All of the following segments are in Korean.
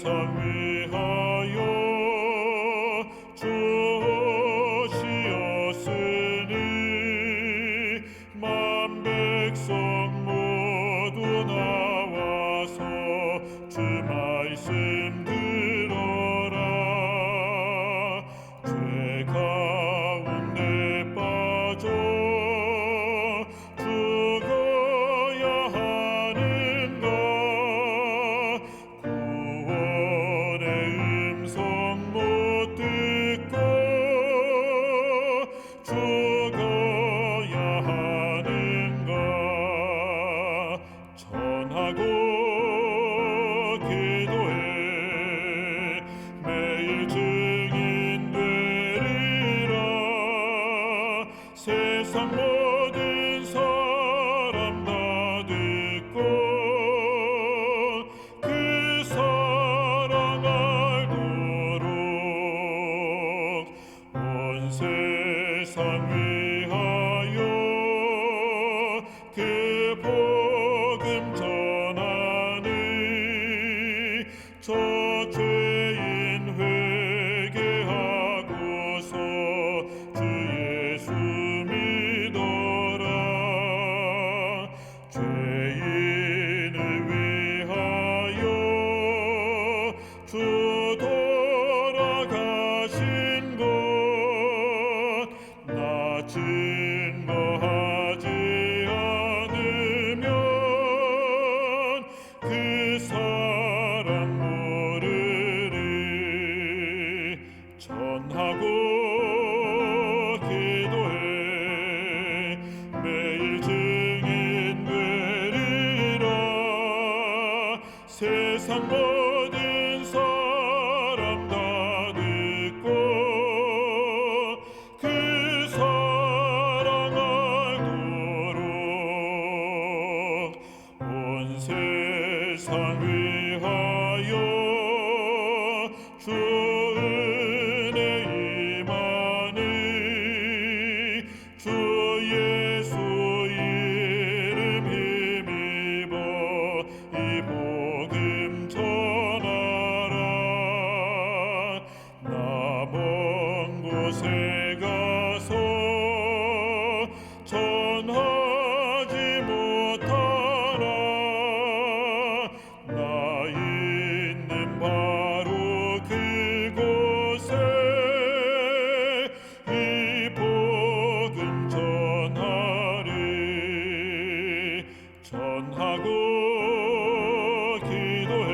세상 위하여 주시었으니 만 백성 모두 나와서 주 말씀 들어라. 죄 가운데 빠져 죽어야 하는가. 구원의 음성 못 듣고 죽어야 하는가. 전하고 기도해 매일 증인 되리라. 세상 모든 사람 다 듣고 그 사랑 알도록 온 세상 위하여 그 복음 전하니 저 죄인 회개하고서 주 예수 믿어라. 죄인을 위하여 주 돌아가신 것 나 증거하지 않으면 그 사람 모르리. 전하고 기도해 매일 증인 되리라. 세상 모든 사람 다 듣고 그 사랑 알도록 온 세상 위하여 주 은혜 임하니 주 예수 이름 힘입어 이 복음 전하라. 나 먼 곳에 가서 전하지 못하나. 나 있는 바로 그곳에 이 복음 전하리. 전하고 기도해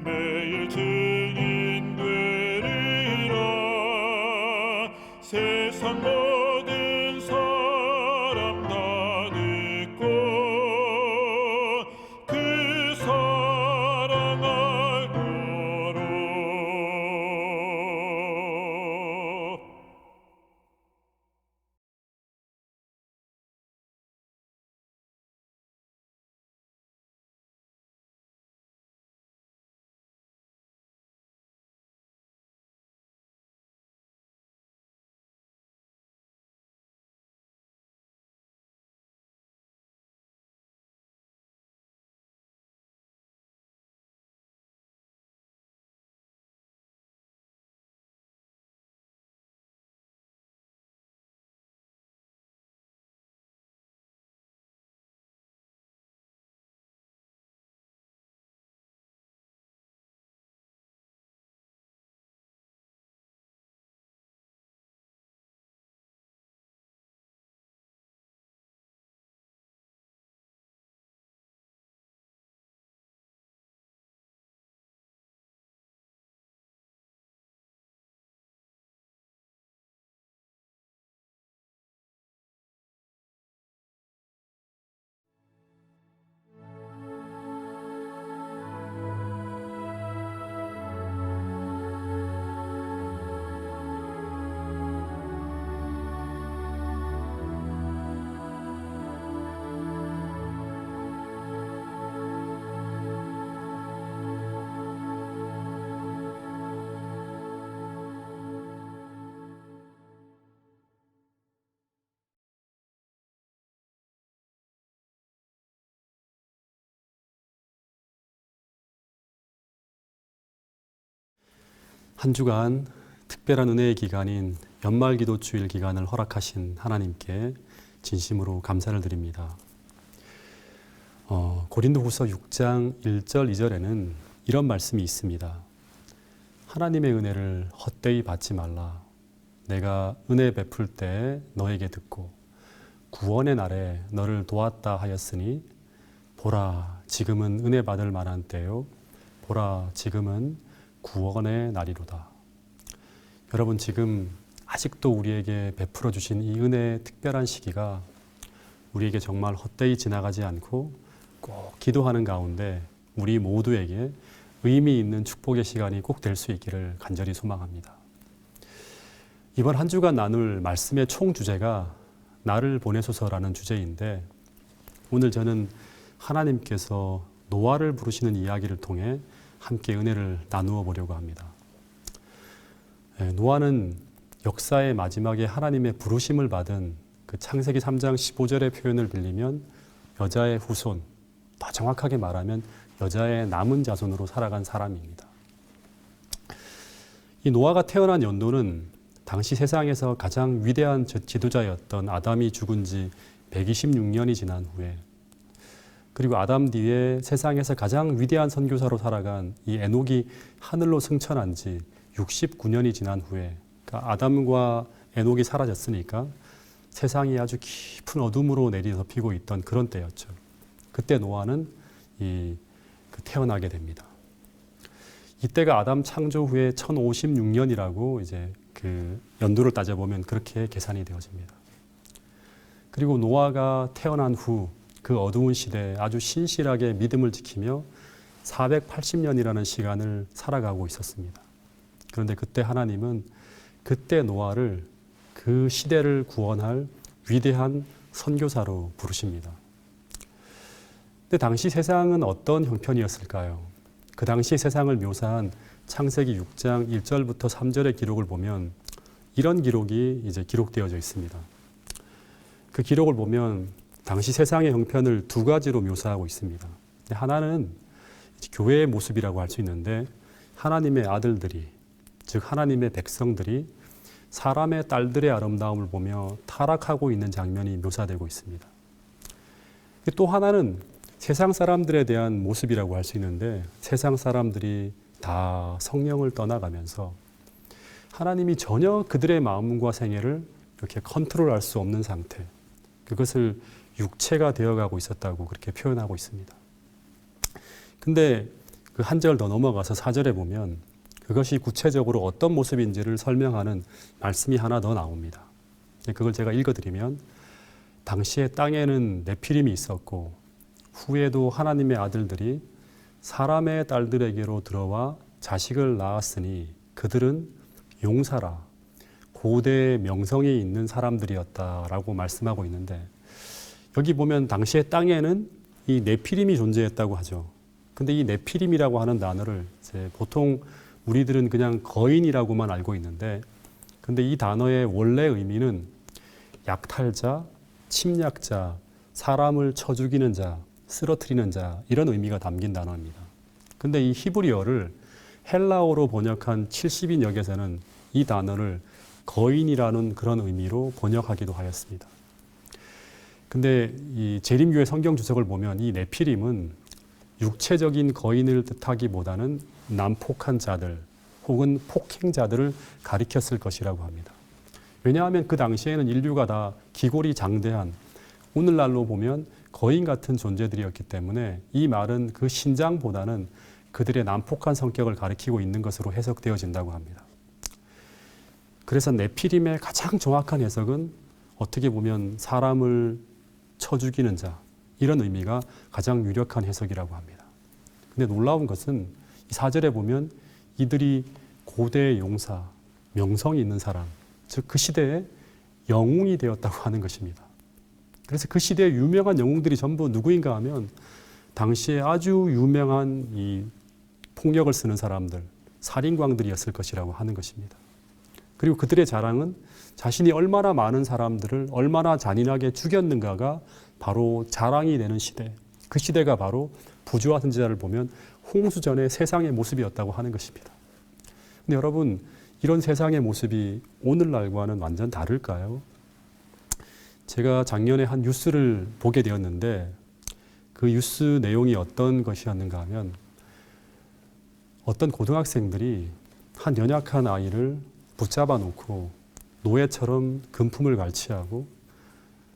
매일 증인 되리라. 세상 모든 사람 다 듣고 그 사랑 알도록 한 주간 특별한 은혜의 기간인 연말기도주일 기간을 허락하신 하나님께 진심으로 감사를 드립니다. 고린도후서 6장 1절 2절에는 이런 말씀이 있습니다. 하나님의 은혜를 헛되이 받지 말라. 내가 은혜 베풀 때 너에게 듣고 구원의 날에 너를 도왔다 하였으니 보라 지금은 은혜 받을 만한 때요 보라 지금은 구원의 날이로다. 여러분 지금 아직도 우리에게 베풀어 주신 이 은혜의 특별한 시기가 우리에게 정말 헛되이 지나가지 않고 꼭 기도하는 가운데 우리 모두에게 의미 있는 축복의 시간이 꼭 될 수 있기를 간절히 소망합니다. 이번 한 주간 나눌 말씀의 총 주제가 나를 보내소서라는 주제인데 오늘 저는 하나님께서 노아를 부르시는 이야기를 통해 함께 은혜를 나누어 보려고 합니다. 노아는 역사의 마지막에 하나님의 부르심을 받은 그 창세기 3장 15절의 표현을 빌리면 여자의 후손, 더 정확하게 말하면 여자의 남은 자손으로 살아간 사람입니다. 이 노아가 태어난 연도는 당시 세상에서 가장 위대한 지도자였던 아담이 죽은 지 126년이 지난 후에 그리고 아담 뒤에 세상에서 가장 위대한 선교사로 살아간 이 에녹이 하늘로 승천한 지 69년이 지난 후에 그러니까 아담과 에녹이 사라졌으니까 세상이 아주 깊은 어둠으로 내리덮이고 있던 그런 때였죠. 그때 노아는 태어나게 됩니다. 이때가 아담 창조 후에 1056년이라고 이제 그 연도를 따져보면 그렇게 계산이 되어집니다. 그리고 노아가 태어난 후 그 어두운 시대에 아주 신실하게 믿음을 지키며 480년이라는 시간을 살아가고 있었습니다. 그런데 그때 하나님은 그때 노아를 그 시대를 구원할 위대한 선교사로 부르십니다. 근데 당시 세상은 어떤 형편이었을까요? 그 당시 세상을 묘사한 창세기 6장 1절부터 3절의 기록을 보면 이런 기록이 이제 기록되어져 있습니다. 그 기록을 보면 당시 세상의 형편을 두 가지로 묘사하고 있습니다. 하나는 교회의 모습이라고 할 수 있는데 하나님의 아들들이 즉 하나님의 백성들이 사람의 딸들의 아름다움을 보며 타락하고 있는 장면이 묘사되고 있습니다. 또 하나는 세상 사람들에 대한 모습이라고 할 수 있는데 세상 사람들이 다 성령을 떠나가면서 하나님이 전혀 그들의 마음과 생애를 이렇게 컨트롤할 수 없는 상태, 그것을 육체가 되어가고 있었다고 그렇게 표현하고 있습니다. 근데 그 한 절 더 넘어가서 4절에 보면 그것이 구체적으로 어떤 모습인지를 설명하는 말씀이 하나 더 나옵니다. 그걸 제가 읽어드리면 당시에 땅에는 네피림이 있었고 후에도 하나님의 아들들이 사람의 딸들에게로 들어와 자식을 낳았으니 그들은 용사라 고대의 명성이 있는 사람들이었다라고 말씀하고 있는데 여기 보면 당시에 땅에는 이 네피림이 존재했다고 하죠. 근데 이 네피림이라고 하는 단어를 이제 보통 우리들은 그냥 거인이라고만 알고 있는데 근데 이 단어의 원래 의미는 약탈자, 침략자, 사람을 쳐 죽이는 자, 쓰러뜨리는 자 이런 의미가 담긴 단어입니다. 근데 이 히브리어를 헬라어로 번역한 70인역에서는 이 단어를 거인이라는 그런 의미로 번역하기도 하였습니다. 근데 이 재림교회 성경 주석을 보면 이 네피림은 육체적인 거인을 뜻하기보다는 난폭한 자들 혹은 폭행자들을 가리켰을 것이라고 합니다. 왜냐하면 그 당시에는 인류가 다 기골이 장대한 오늘날로 보면 거인 같은 존재들이었기 때문에 이 말은 그 신장보다는 그들의 난폭한 성격을 가리키고 있는 것으로 해석되어진다고 합니다. 그래서 네피림의 가장 정확한 해석은 어떻게 보면 사람을 쳐 죽이는 자 이런 의미가 가장 유력한 해석이라고 합니다. 근데 놀라운 것은 이 4절에 보면 이들이 고대의 용사, 명성이 있는 사람, 즉 그 시대에 영웅이 되었다고 하는 것입니다. 그래서 그 시대의 유명한 영웅들이 전부 누구인가 하면 당시에 아주 유명한 이 폭력을 쓰는 사람들, 살인광들이었을 것이라고 하는 것입니다. 그리고 그들의 자랑은 자신이 얼마나 많은 사람들을 얼마나 잔인하게 죽였는가가 바로 자랑이 되는 시대, 그 시대가 바로 부조와 선지자를 보면 홍수전의 세상의 모습이었다고 하는 것입니다. 근데 여러분, 이런 세상의 모습이 오늘날과는 완전 다를까요? 제가 작년에 한 뉴스를 보게 되었는데 그 뉴스 내용이 어떤 것이었는가 하면 어떤 고등학생들이 한 연약한 아이를 붙잡아 놓고 노예처럼 금품을 갈취하고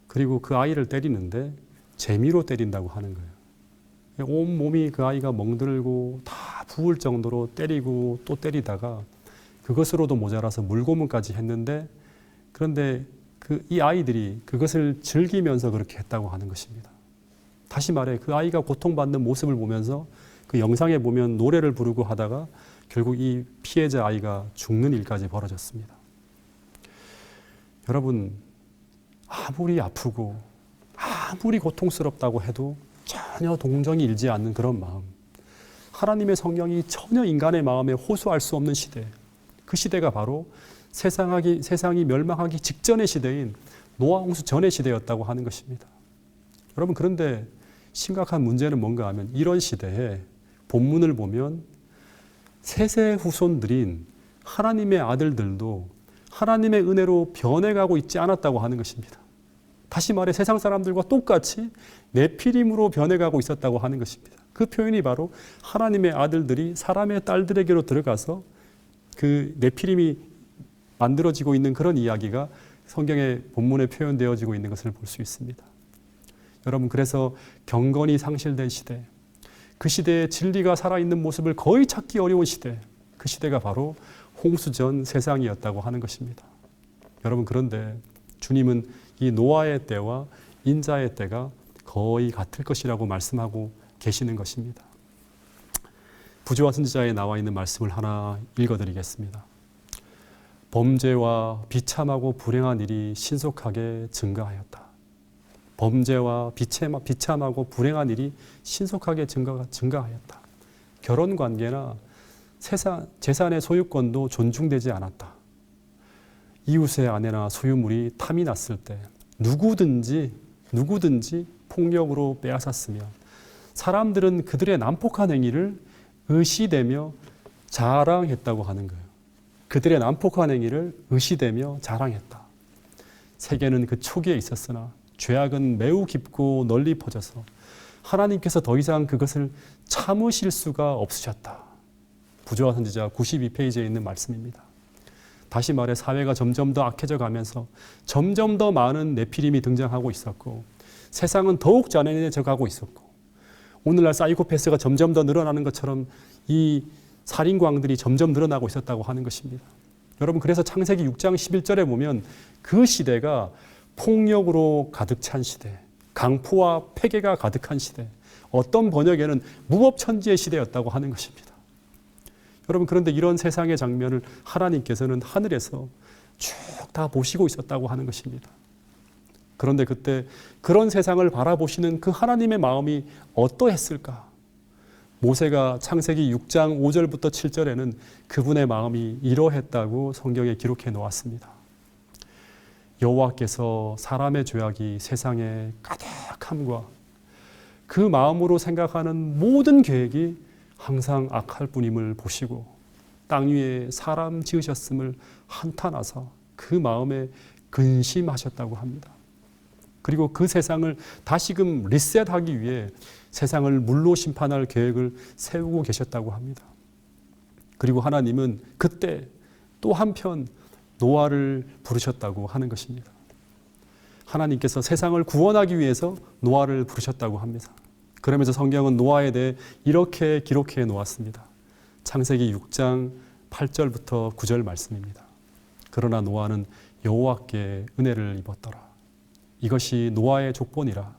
그리고 그 아이를 때리는데 재미로 때린다고 하는 거예요. 온 몸이 그 아이가 멍들고 다 부을 정도로 때리고 또 때리다가 그것으로도 모자라서 물고문까지 했는데 그런데 이 아이들이 그것을 즐기면서 그렇게 했다고 하는 것입니다. 다시 말해 그 아이가 고통받는 모습을 보면서 그 영상에 보면 노래를 부르고 하다가 결국 이 피해자 아이가 죽는 일까지 벌어졌습니다. 여러분, 아무리 아프고 아무리 고통스럽다고 해도 전혀 동정이 일지 않는 그런 마음, 하나님의 성령이 전혀 인간의 마음에 호소할 수 없는 시대, 그 시대가 바로 세상이 멸망하기 직전의 시대인 노아 홍수 전의 시대였다고 하는 것입니다. 여러분, 그런데 심각한 문제는 뭔가 하면 이런 시대에 본문을 보면 셋의 후손들인 하나님의 아들들도 하나님의 은혜로 변해가고 있지 않았다고 하는 것입니다. 다시 말해 세상 사람들과 똑같이 네피림으로 변해가고 있었다고 하는 것입니다. 그 표현이 바로 하나님의 아들들이 사람의 딸들에게로 들어가서 그 네피림이 만들어지고 있는 그런 이야기가 성경의 본문에 표현되어지고 있는 것을 볼 수 있습니다. 여러분, 그래서 경건이 상실된 시대, 그 시대에 진리가 살아있는 모습을 거의 찾기 어려운 시대, 그 시대가 바로 홍수전 세상이었다고 하는 것입니다. 여러분, 그런데 주님은 이 노아의 때와 인자의 때가 거의 같을 것이라고 말씀하고 계시는 것입니다. 부조와 선지자에 나와 있는 말씀을 하나 읽어드리겠습니다. 범죄와 비참하고 불행한 일이 신속하게 증가하였다. 범죄와 비참하고 불행한 일이 신속하게 증가하였다. 결혼관계나 재산의 소유권도 존중되지 않았다. 이웃의 아내나 소유물이 탐이 났을 때 누구든지 폭력으로 빼앗았으며 사람들은 그들의 난폭한 행위를 의시되며 자랑했다고 하는 거예요. 그들의 난폭한 행위를 의시되며 자랑했다. 세계는 그 초기에 있었으나 죄악은 매우 깊고 널리 퍼져서 하나님께서 더 이상 그것을 참으실 수가 없으셨다. 부조와 선지자 92페이지에 있는 말씀입니다. 다시 말해 사회가 점점 더 악해져 가면서 점점 더 많은 네피림이 등장하고 있었고 세상은 더욱 잔인해져 가고 있었고 오늘날 사이코패스가 점점 더 늘어나는 것처럼 이 살인광들이 점점 늘어나고 있었다고 하는 것입니다. 여러분, 그래서 창세기 6장 11절에 보면 그 시대가 폭력으로 가득 찬 시대, 강포와 패괴가 가득한 시대, 어떤 번역에는 무법천지의 시대였다고 하는 것입니다. 여러분, 그런데 이런 세상의 장면을 하나님께서는 하늘에서 쭉 다 보시고 있었다고 하는 것입니다. 그런데 그때 그런 세상을 바라보시는 그 하나님의 마음이 어떠했을까? 모세가 창세기 6장 5절부터 7절에는 그분의 마음이 이러했다고 성경에 기록해 놓았습니다. 여호와께서 사람의 죄악이 세상에 가득함과 그 마음으로 생각하는 모든 계획이 항상 악할 뿐임을 보시고 땅 위에 사람 지으셨음을 한탄하사 그 마음에 근심하셨다고 합니다. 그리고 그 세상을 다시금 리셋하기 위해 세상을 물로 심판할 계획을 세우고 계셨다고 합니다. 그리고 하나님은 그때 또 한편 노아를 부르셨다고 하는 것입니다. 하나님께서 세상을 구원하기 위해서 노아를 부르셨다고 합니다. 그러면서 성경은 노아에 대해 이렇게 기록해 놓았습니다. 창세기 6장 8절부터 9절 말씀입니다. 그러나 노아는 여호와께 은혜를 입었더라. 이것이 노아의 족본이라.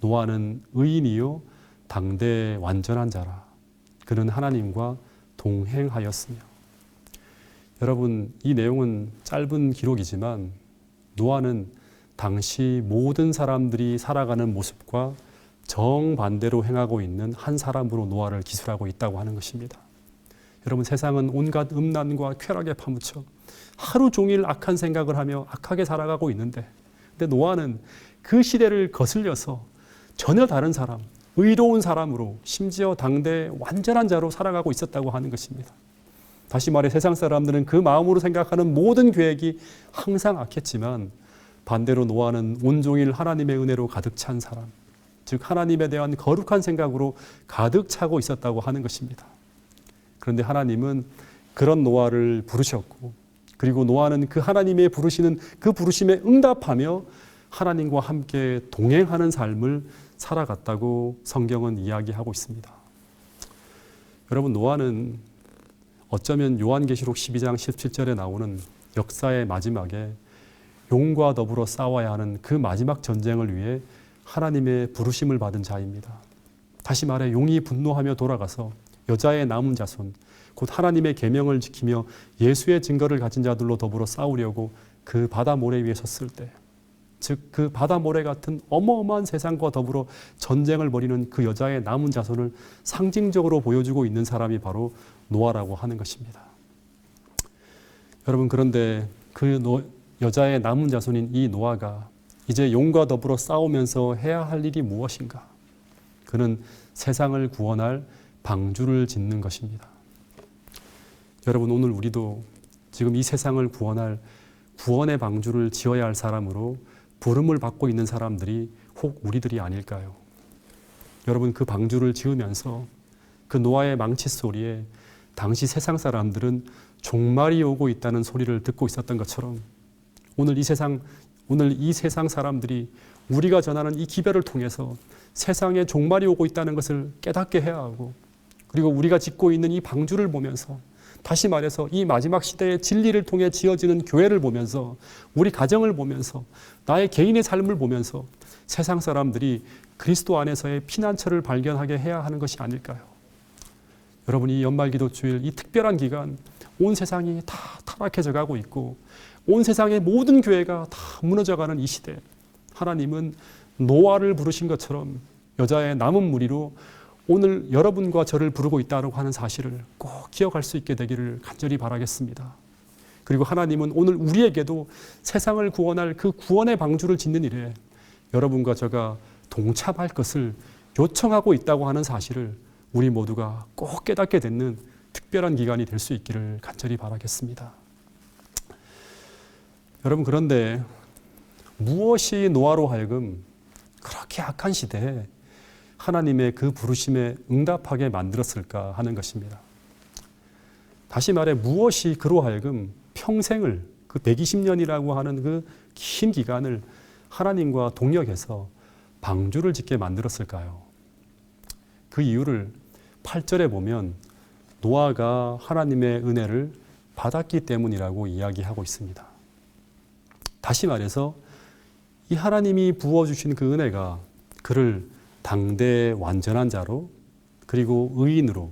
노아는 의인이요 당대 완전한 자라. 그는 하나님과 동행하였으며. 여러분, 이 내용은 짧은 기록이지만 노아는 당시 모든 사람들이 살아가는 모습과 정반대로 행하고 있는 한 사람으로 노아를 기술하고 있다고 하는 것입니다. 여러분, 세상은 온갖 음란과 쾌락에 파묻혀 하루 종일 악한 생각을 하며 악하게 살아가고 있는데, 근데 노아는 그 시대를 거슬려서 전혀 다른 사람, 의로운 사람으로 심지어 당대 완전한 자로 살아가고 있었다고 하는 것입니다. 다시 말해 세상 사람들은 그 마음으로 생각하는 모든 계획이 항상 악했지만 반대로 노아는 온종일 하나님의 은혜로 가득 찬 사람, 즉 하나님에 대한 거룩한 생각으로 가득 차고 있었다고 하는 것입니다. 그런데 하나님은 그런 노아를 부르셨고, 그리고 노아는 그 하나님의 부르시는 그 부르심에 응답하며 하나님과 함께 동행하는 삶을 살아갔다고 성경은 이야기하고 있습니다. 여러분, 노아는 어쩌면 요한계시록 12장 17절에 나오는 역사의 마지막에 용과 더불어 싸워야 하는 그 마지막 전쟁을 위해 하나님의 부르심을 받은 자입니다. 다시 말해 용이 분노하며 돌아가서 여자의 남은 자손, 곧 하나님의 계명을 지키며 예수의 증거를 가진 자들로 더불어 싸우려고 그 바다 모래 위에 섰을 때, 즉 그 바다 모래 같은 어마어마한 세상과 더불어 전쟁을 벌이는 그 여자의 남은 자손을 상징적으로 보여주고 있는 사람이 바로 노아라고 하는 것입니다. 여러분, 그런데 그 여자의 남은 자손인 이 노아가 이제 용과 더불어 싸우면서 해야 할 일이 무엇인가? 그는 세상을 구원할 방주를 짓는 것입니다. 여러분, 오늘 우리도 지금 이 세상을 구원할 구원의 방주를 지어야 할 사람으로 부름을 받고 있는 사람들이 혹 우리들이 아닐까요? 여러분, 그 방주를 지으면서 그 노아의 망치 소리에 당시 세상 사람들은 종말이 오고 있다는 소리를 듣고 있었던 것처럼 오늘 이 세상 사람들이 우리가 전하는 이 기별을 통해서 세상에 종말이 오고 있다는 것을 깨닫게 해야 하고, 그리고 우리가 짓고 있는 이 방주를 보면서, 다시 말해서 이 마지막 시대의 진리를 통해 지어지는 교회를 보면서, 우리 가정을 보면서, 나의 개인의 삶을 보면서 세상 사람들이 그리스도 안에서의 피난처를 발견하게 해야 하는 것이 아닐까요? 여러분, 이 연말기도주일, 이 특별한 기간, 온 세상이 다 타락해져 가고 있고 온 세상의 모든 교회가 다 무너져가는 이 시대, 하나님은 노아를 부르신 것처럼 여자의 남은 무리로 오늘 여러분과 저를 부르고 있다고 하는 사실을 꼭 기억할 수 있게 되기를 간절히 바라겠습니다. 그리고 하나님은 오늘 우리에게도 세상을 구원할 그 구원의 방주를 짓는 일에 여러분과 저가 동참할 것을 요청하고 있다고 하는 사실을 우리 모두가 꼭 깨닫게 되는 특별한 기간이 될 수 있기를 간절히 바라겠습니다. 여러분, 그런데 무엇이 노아로 하여금 그렇게 악한 시대에 하나님의 그 부르심에 응답하게 만들었을까 하는 것입니다. 다시 말해 무엇이 그로 하여금 평생을, 그 120년이라고 하는 그 긴 기간을 하나님과 동역해서 방주를 짓게 만들었을까요? 그 이유를 8절에 보면 노아가 하나님의 은혜를 받았기 때문이라고 이야기하고 있습니다. 다시 말해서 이 하나님이 부어주신 그 은혜가 그를 당대의 완전한 자로, 그리고 의인으로,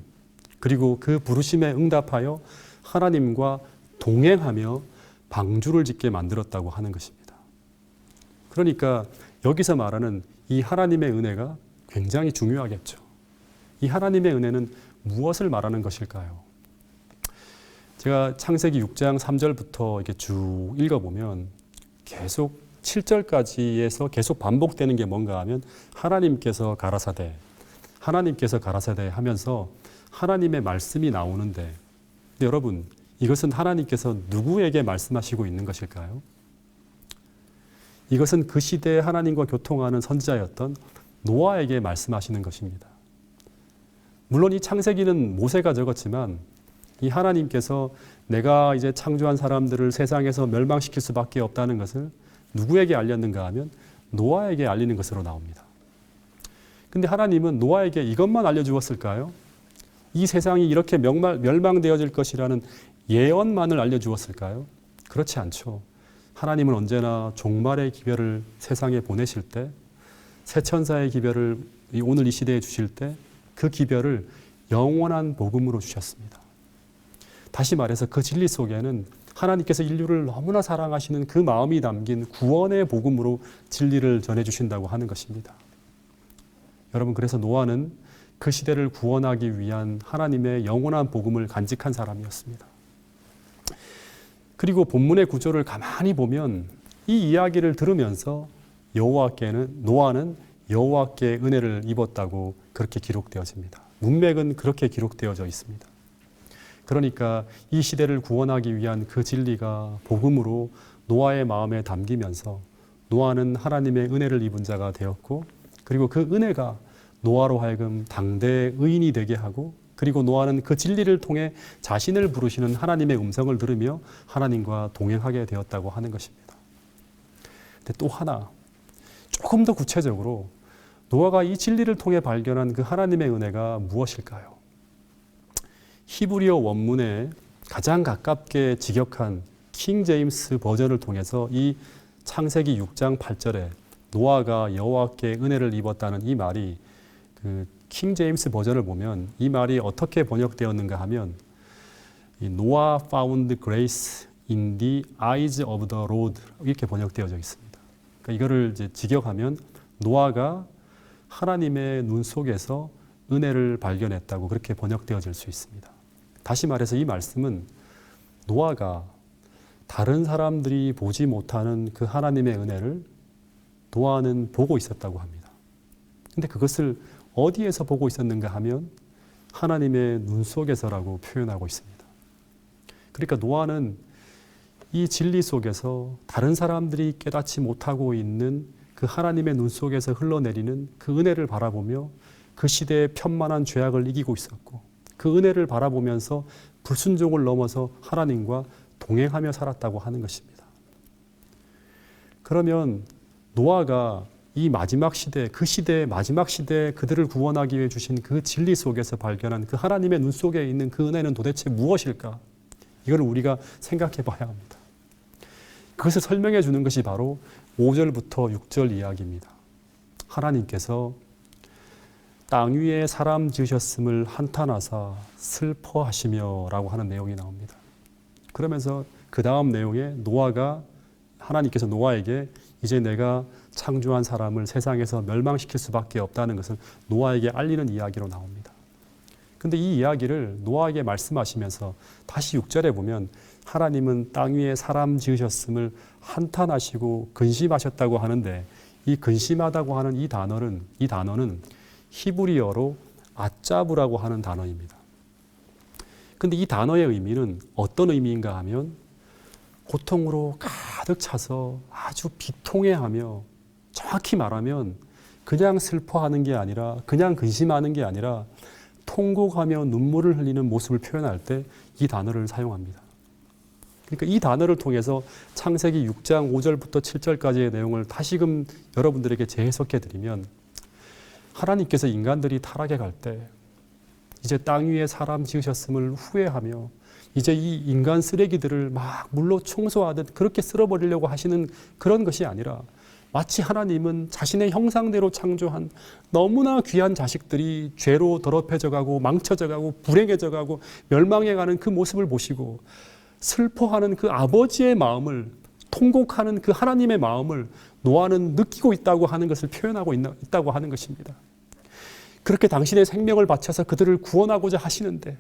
그리고 그 부르심에 응답하여 하나님과 동행하며 방주를 짓게 만들었다고 하는 것입니다. 그러니까 여기서 말하는 이 하나님의 은혜가 굉장히 중요하겠죠. 이 하나님의 은혜는 무엇을 말하는 것일까요? 제가 창세기 6장 3절부터 이렇게 쭉 읽어보면 계속 7절까지에서 계속 반복되는 게 뭔가 하면 하나님께서 가라사대 하면서 하나님의 말씀이 나오는데, 근데 여러분, 이것은 하나님께서 누구에게 말씀하시고 있는 것일까요? 이것은 그 시대에 하나님과 교통하는 선지자였던 노아에게 말씀하시는 것입니다. 물론 이 창세기는 모세가 적었지만 이 하나님께서 내가 이제 창조한 사람들을 세상에서 멸망시킬 수밖에 없다는 것을 누구에게 알렸는가 하면 노아에게 알리는 것으로 나옵니다. 근데 하나님은 노아에게 이것만 알려주었을까요? 이 세상이 이렇게 멸망되어질 것이라는 예언만을 알려주었을까요? 그렇지 않죠. 하나님은 언제나 종말의 기별을 세상에 보내실 때, 새 천사의 기별을 오늘 이 시대에 주실 때 그 기별을 영원한 복음으로 주셨습니다. 다시 말해서 그 진리 속에는 하나님께서 인류를 너무나 사랑하시는 그 마음이 담긴 구원의 복음으로 진리를 전해주신다고 하는 것입니다. 여러분, 그래서 노아는 그 시대를 구원하기 위한 하나님의 영원한 복음을 간직한 사람이었습니다. 그리고 본문의 구조를 가만히 보면 이 이야기를 들으면서 노아는 여호와께 은혜를 입었다고 그렇게 기록되어집니다. 문맥은 그렇게 기록되어져 있습니다. 그러니까 이 시대를 구원하기 위한 그 진리가 복음으로 노아의 마음에 담기면서 노아는 하나님의 은혜를 입은 자가 되었고, 그리고 그 은혜가 노아로 하여금 당대의 의인이 되게 하고, 그리고 노아는 그 진리를 통해 자신을 부르시는 하나님의 음성을 들으며 하나님과 동행하게 되었다고 하는 것입니다. 근데 또 하나, 조금 더 구체적으로 노아가 이 진리를 통해 발견한 그 하나님의 은혜가 무엇일까요? 히브리어 원문에 가장 가깝게 직역한 킹 제임스 버전을 통해서 이 창세기 6장 8절에 노아가 여호와께 은혜를 입었다는 이 말이, 그 킹 제임스 버전을 보면 이 말이 어떻게 번역되었는가 하면 노아 found grace in the eyes of the Lord, 이렇게 번역되어져 있습니다. 그러니까 이거를 이제 직역하면 노아가 하나님의 눈 속에서 은혜를 발견했다고 그렇게 번역되어질 수 있습니다. 다시 말해서 이 말씀은 노아가 다른 사람들이 보지 못하는 그 하나님의 은혜를 노아는 보고 있었다고 합니다. 근데 그것을 어디에서 보고 있었는가 하면 하나님의 눈 속에서라고 표현하고 있습니다. 그러니까 노아는 이 진리 속에서 다른 사람들이 깨닫지 못하고 있는 그 하나님의 눈 속에서 흘러내리는 그 은혜를 바라보며 그 시대의 편만한 죄악을 이기고 있었고, 그 은혜를 바라보면서 불순종을 넘어서 하나님과 동행하며 살았다고 하는 것입니다. 그러면 노아가 이 마지막 시대, 그 시대의 마지막 시대에 그들을 구원하기 위해 주신 그 진리 속에서 발견한 그 하나님의 눈 속에 있는 그 은혜는 도대체 무엇일까? 이걸 우리가 생각해 봐야 합니다. 그것을 설명해 주는 것이 바로 5절부터 6절 이야기입니다. 하나님께서 땅 위에 사람 지으셨음을 한탄하사 슬퍼하시며 라고 하는 내용이 나옵니다. 그러면서 그 다음 내용에 하나님께서 노아에게 이제 내가 창조한 사람을 세상에서 멸망시킬 수밖에 없다는 것을 노아에게 알리는 이야기로 나옵니다. 근데 이 이야기를 노아에게 말씀하시면서 다시 6절에 보면 하나님은 땅 위에 사람 지으셨음을 한탄하시고 근심하셨다고 하는데, 이 근심하다고 하는 이 단어는 히브리어로 아짜부라고 하는 단어입니다. 근데 이 단어의 의미는 어떤 의미인가 하면 고통으로 가득 차서 아주 비통해하며, 정확히 말하면 그냥 슬퍼하는 게 아니라, 그냥 근심하는 게 아니라 통곡하며 눈물을 흘리는 모습을 표현할 때 이 단어를 사용합니다. 그러니까 이 단어를 통해서 창세기 6장 5절부터 7절까지의 내용을 다시금 여러분들에게 재해석해 드리면, 하나님께서 인간들이 타락해 갈 때 이제 땅 위에 사람 지으셨음을 후회하며 이제 이 인간 쓰레기들을 막 물로 청소하듯 그렇게 쓸어버리려고 하시는 그런 것이 아니라, 마치 하나님은 자신의 형상대로 창조한 너무나 귀한 자식들이 죄로 더럽혀져 가고 망쳐져 가고 불행해져 가고 멸망해 가는 그 모습을 보시고 슬퍼하는 그 아버지의 마음을, 통곡하는 그 하나님의 마음을 노아는 느끼고 있다고 하는 것을 표현하고 있다고 하는 것입니다. 그렇게 당신의 생명을 바쳐서 그들을 구원하고자 하시는데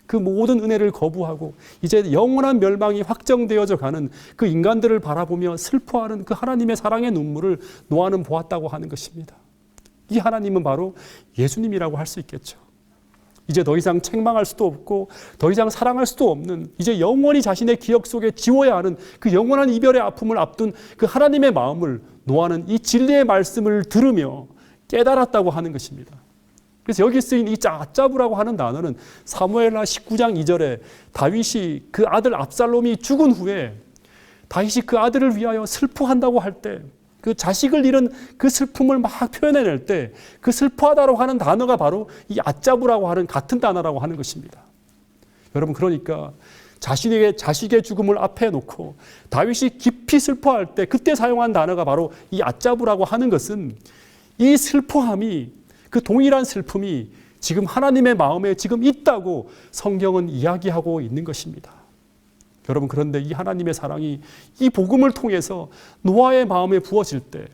그 모든 은혜를 거부하고 이제 영원한 멸망이 확정되어져 가는 그 인간들을 바라보며 슬퍼하는 그 하나님의 사랑의 눈물을 노아는 보았다고 하는 것입니다. 이 하나님은 바로 예수님이라고 할 수 있겠죠. 이제 더 이상 책망할 수도 없고 더 이상 사랑할 수도 없는, 이제 영원히 자신의 기억 속에 지워야 하는 그 영원한 이별의 아픔을 앞둔 그 하나님의 마음을 노아는 이 진리의 말씀을 들으며 깨달았다고 하는 것입니다. 그래서 여기 쓰인 이 아짜부라고 하는 단어는 사무엘하 19장 2절에 다윗이 그 아들 압살롬이 죽은 후에 다윗이 그 아들을 위하여 슬퍼한다고 할 때, 그 자식을 잃은 그 슬픔을 막 표현해낼 때 그 슬퍼하다고 하는 단어가 바로 이 아짜부라고 하는 같은 단어라고 하는 것입니다. 여러분, 그러니까 자식의 죽음을 앞에 놓고 다윗이 깊이 슬퍼할 때 그때 사용한 단어가 바로 이 아짜부라고 하는 것은, 이 슬퍼함이, 그 동일한 슬픔이 지금 하나님의 마음에 지금 있다고 성경은 이야기하고 있는 것입니다. 여러분, 그런데 이 하나님의 사랑이 이 복음을 통해서 노아의 마음에 부어질 때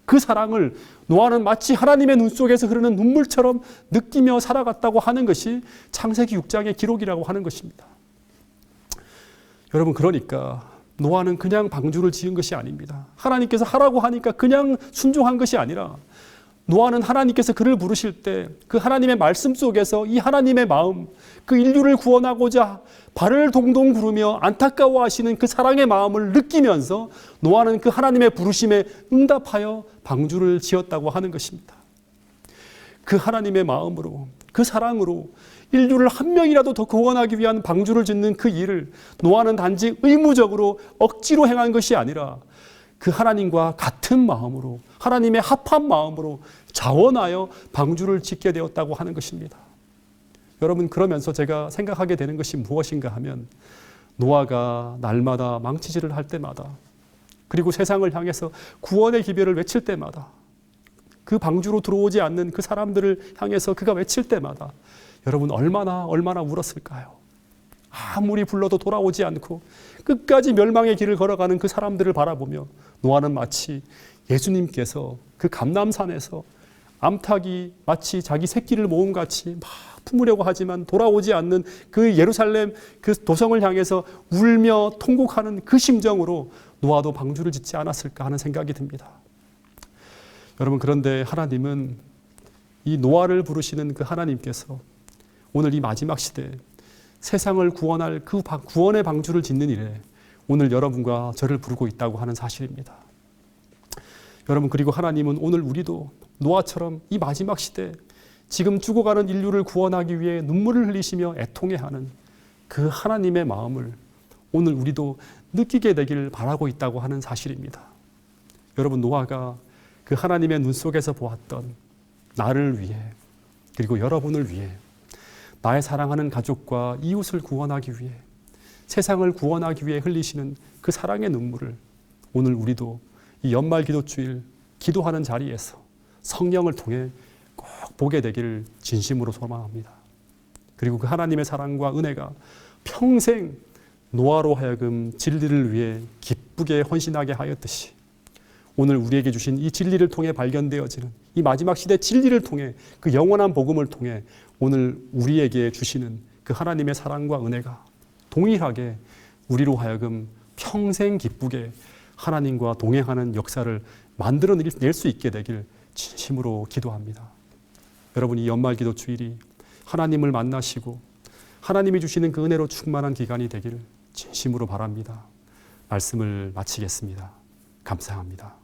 그 사랑을 노아는 마치 하나님의 눈 속에서 흐르는 눈물처럼 느끼며 살아갔다고 하는 것이 창세기 6장의 기록이라고 하는 것입니다. 여러분, 그러니까 노아는 그냥 방주를 지은 것이 아닙니다. 하나님께서 하라고 하니까 그냥 순종한 것이 아니라 노아는 하나님께서 그를 부르실 때 그 하나님의 말씀 속에서 이 하나님의 마음, 그 인류를 구원하고자 발을 동동 구르며 안타까워하시는 그 사랑의 마음을 느끼면서 노아는 그 하나님의 부르심에 응답하여 방주를 지었다고 하는 것입니다. 그 하나님의 마음으로, 그 사랑으로 인류를 한 명이라도 더 구원하기 위한 방주를 짓는 그 일을 노아는 단지 의무적으로 억지로 행한 것이 아니라 그 하나님과 같은 마음으로, 하나님의 합한 마음으로 자원하여 방주를 짓게 되었다고 하는 것입니다. 여러분, 그러면서 제가 생각하게 되는 것이 무엇인가 하면, 노아가 날마다 망치질을 할 때마다, 그리고 세상을 향해서 구원의 기별을 외칠 때마다, 그 방주로 들어오지 않는 그 사람들을 향해서 그가 외칠 때마다 여러분 얼마나 울었을까요? 아무리 불러도 돌아오지 않고 끝까지 멸망의 길을 걸어가는 그 사람들을 바라보며 노아는 마치 예수님께서 그 감람산에서 암탉이 마치 자기 새끼를 모음같이 막 품으려고 하지만 돌아오지 않는 그 예루살렘 그 도성을 향해서 울며 통곡하는 그 심정으로 노아도 방주를 짓지 않았을까 하는 생각이 듭니다. 여러분, 그런데 하나님은, 이 노아를 부르시는 그 하나님께서 오늘 이 마지막 시대에 세상을 구원할 그 구원의 방주를 짓는 일에 오늘 여러분과 저를 부르고 있다고 하는 사실입니다. 여러분, 그리고 하나님은 오늘 우리도 노아처럼 이 마지막 시대에 지금 죽어가는 인류를 구원하기 위해 눈물을 흘리시며 애통해하는 그 하나님의 마음을 오늘 우리도 느끼게 되기를 바라고 있다고 하는 사실입니다. 여러분, 노아가 그 하나님의 눈 속에서 보았던 나를 위해, 그리고 여러분을 위해, 나의 사랑하는 가족과 이웃을 구원하기 위해, 세상을 구원하기 위해 흘리시는 그 사랑의 눈물을 오늘 우리도 이 연말 기도주일 기도하는 자리에서 성령을 통해 꼭 보게 되기를 진심으로 소망합니다. 그리고 그 하나님의 사랑과 은혜가 평생 노아로 하여금 진리를 위해 기쁘게 헌신하게 하였듯이 오늘 우리에게 주신 이 진리를 통해 발견되어지는 이 마지막 시대 진리를 통해 그 영원한 복음을 통해 오늘 우리에게 주시는 그 하나님의 사랑과 은혜가 동일하게 우리로 하여금 평생 기쁘게 하나님과 동행하는 역사를 만들어낼 수 있게 되길 진심으로 기도합니다. 여러분, 이 연말 기도 주일이 하나님을 만나시고 하나님이 주시는 그 은혜로 충만한 기간이 되기를 진심으로 바랍니다. 말씀을 마치겠습니다. 감사합니다.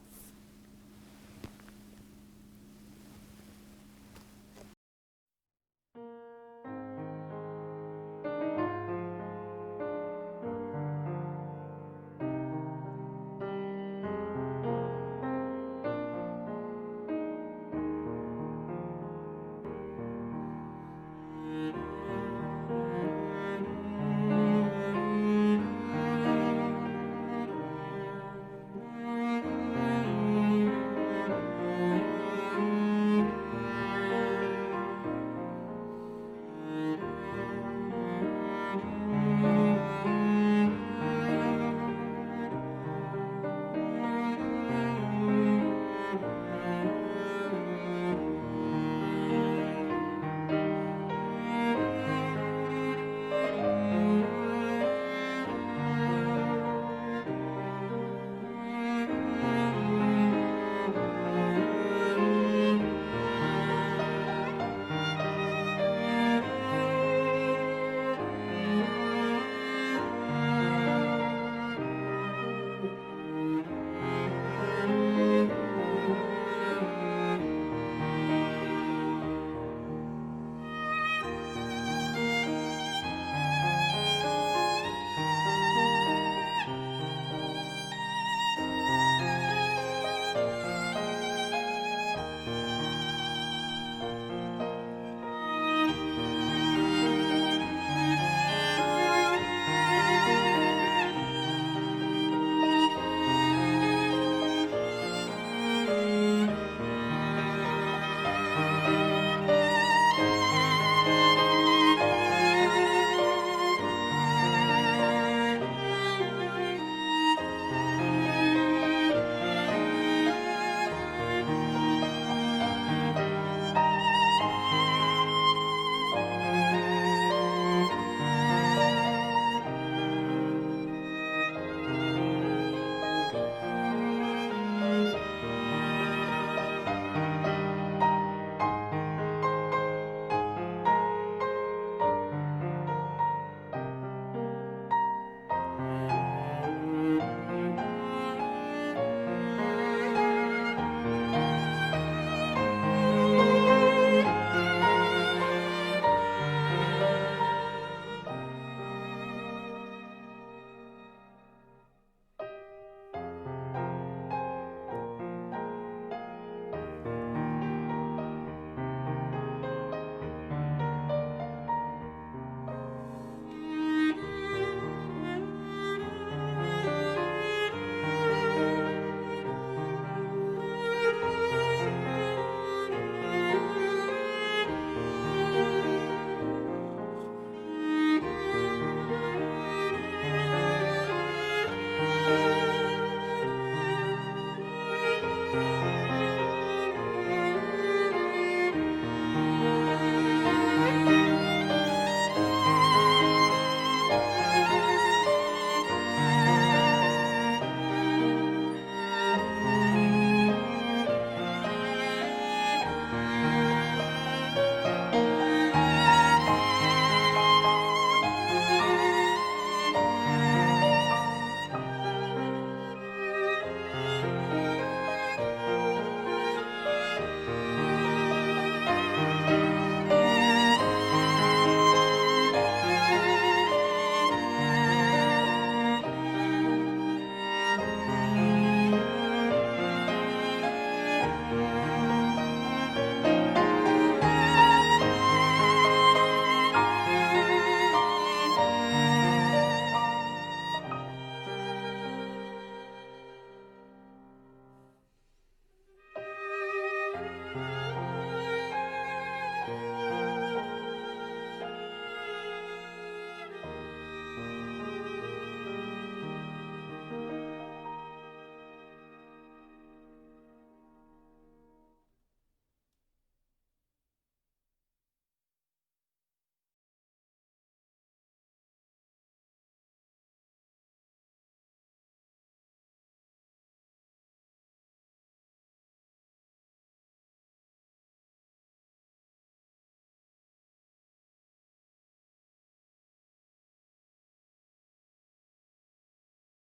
주